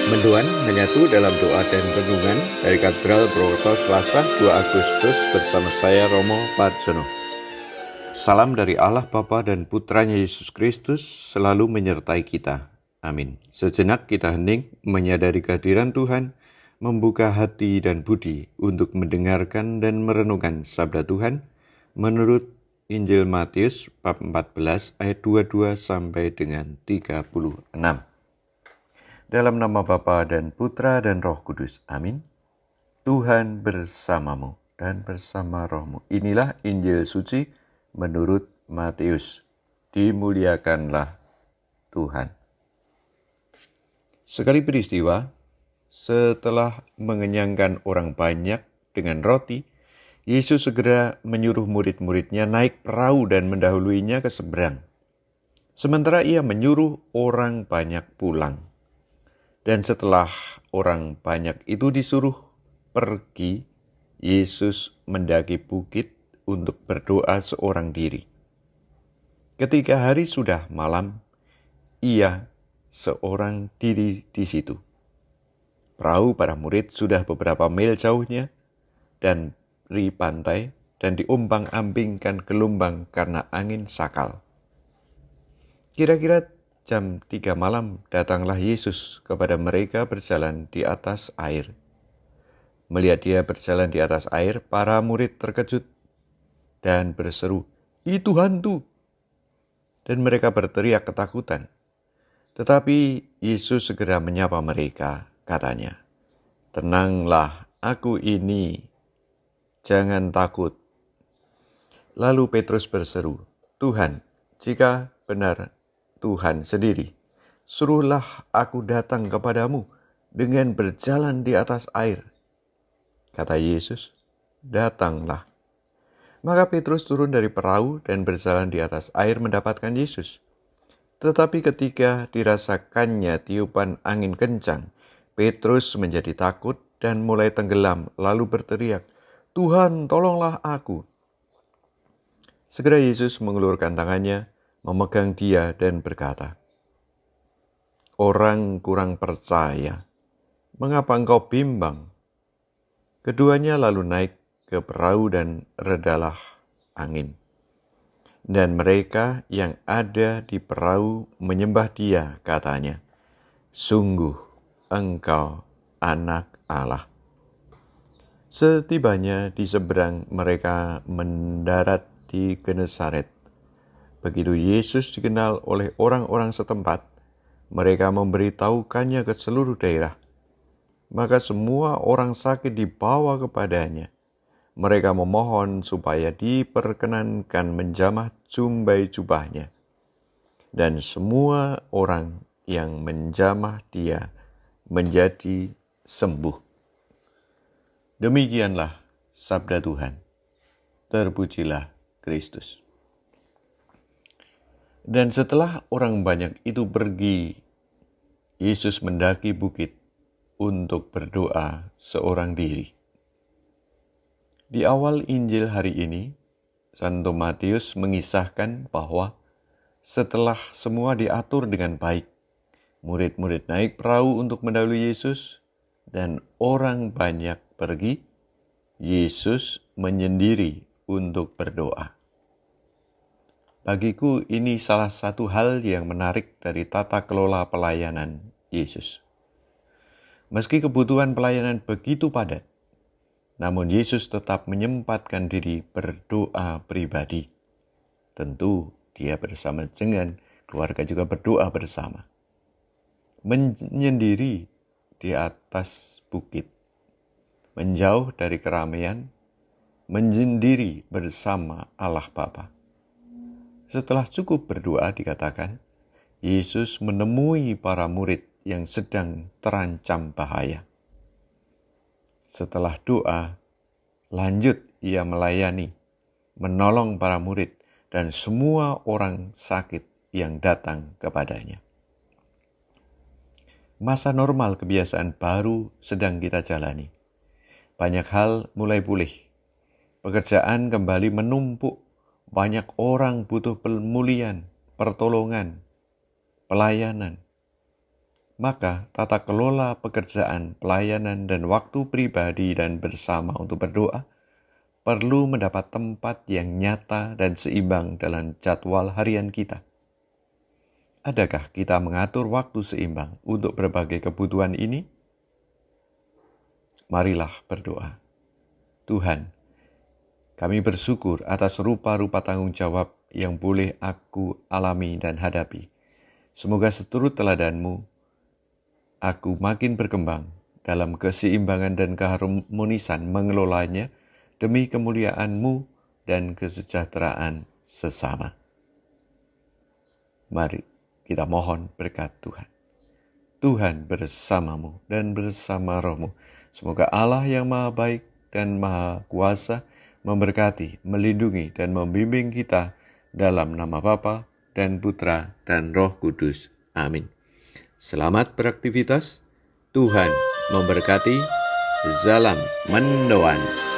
Mendoan menyatu dalam doa dan renungan dari Katedral Purwokerto Selasa 2 Agustus bersama saya Romo Parjono. Salam dari Allah Bapa dan Putranya Yesus Kristus selalu menyertai kita. Amin. Sejenak kita hening menyadari kehadiran Tuhan, membuka hati dan budi untuk mendengarkan dan merenungkan sabda Tuhan menurut Injil Matius bab 14 ayat 22 sampai dengan 36. Dalam nama Bapa dan Putra dan Roh Kudus. Amin. Tuhan bersamamu dan bersama rohmu. Inilah Injil suci menurut Matius. Dimuliakanlah Tuhan. Sekali peristiwa, setelah mengenyangkan orang banyak dengan roti, Yesus segera menyuruh murid-muridnya naik perahu dan mendahuluinya ke seberang. Sementara ia menyuruh orang banyak pulang. Dan setelah orang banyak itu disuruh pergi, Yesus mendaki bukit untuk berdoa seorang diri. Ketika hari sudah malam, ia seorang diri di situ. Perahu para murid sudah beberapa mil jauhnya dari pantai dan diombang-ambingkan gelombang karena angin sakal. Kira-kira jam 3 malam datanglah Yesus kepada mereka berjalan di atas air. Melihat dia berjalan di atas air, para murid terkejut dan berseru, "Itu hantu!" Dan mereka berteriak ketakutan. Tetapi Yesus segera menyapa mereka, katanya, "Tenanglah, aku ini, jangan takut." Lalu Petrus berseru, "Tuhan, jika benar Tuhan sendiri, suruhlah aku datang kepadamu dengan berjalan di atas air." Kata Yesus, "Datanglah." Maka Petrus turun dari perahu dan berjalan di atas air mendapatkan Yesus. Tetapi ketika dirasakannya tiupan angin kencang, Petrus menjadi takut dan mulai tenggelam, lalu berteriak, "Tuhan, tolonglah aku." Segera Yesus mengulurkan tangannya, memegang dia dan berkata, "Orang kurang percaya, mengapa engkau bimbang?" Keduanya lalu naik ke perahu dan redalah angin. Dan mereka yang ada di perahu menyembah dia, katanya, "Sungguh engkau anak Allah." Setibanya di seberang, mereka mendarat di Genesaret. Begitu Yesus dikenal oleh orang-orang setempat, mereka memberitahukannya ke seluruh daerah. Maka semua orang sakit dibawa kepadanya. Mereka memohon supaya diperkenankan menjamah jumbai jubahnya. Dan semua orang yang menjamah dia menjadi sembuh. Demikianlah sabda Tuhan. Terpujilah Kristus. Dan setelah orang banyak itu pergi, Yesus mendaki bukit untuk berdoa seorang diri. Di awal Injil hari ini, Santo Matius mengisahkan bahwa setelah semua diatur dengan baik, murid-murid naik perahu untuk mendahului Yesus, dan orang banyak pergi, Yesus menyendiri untuk berdoa. Bagiku ini salah satu hal yang menarik dari tata kelola pelayanan Yesus. Meski kebutuhan pelayanan begitu padat, namun Yesus tetap menyempatkan diri berdoa pribadi. Tentu dia bersama dengan keluarga juga berdoa bersama. Menyendiri di atas bukit, menjauh dari keramaian, menyendiri bersama Allah Bapa. Setelah cukup berdoa, dikatakan, Yesus menemui para murid yang sedang terancam bahaya. Setelah doa, lanjut ia melayani, menolong para murid dan semua orang sakit yang datang kepadanya. Masa normal kebiasaan baru sedang kita jalani. Banyak hal mulai pulih. Pekerjaan kembali menumpuk. Banyak orang butuh pemulihan, pertolongan, pelayanan. maka tata kelola pekerjaan, pelayanan, dan waktu pribadi dan bersama untuk berdoa perlu mendapat tempat yang nyata dan seimbang dalam jadwal harian kita. Adakah kita mengatur waktu seimbang untuk berbagai kebutuhan ini? Marilah berdoa. Tuhan, kami bersyukur atas rupa-rupa tanggung jawab yang boleh aku alami dan hadapi. Semoga seturut teladan-Mu, aku makin berkembang dalam keseimbangan dan keharmonisan mengelolanya demi kemuliaan-Mu dan kesejahteraan sesama. Mari kita mohon berkat Tuhan. Tuhan bersamamu dan bersama rohmu. Semoga Allah yang Maha Baik dan Maha Kuasa memberkati, melindungi, dan membimbing kita dalam nama Bapa dan Putra dan Roh Kudus. Amin. Selamat beraktivitas. Tuhan memberkati. Salam mendoan.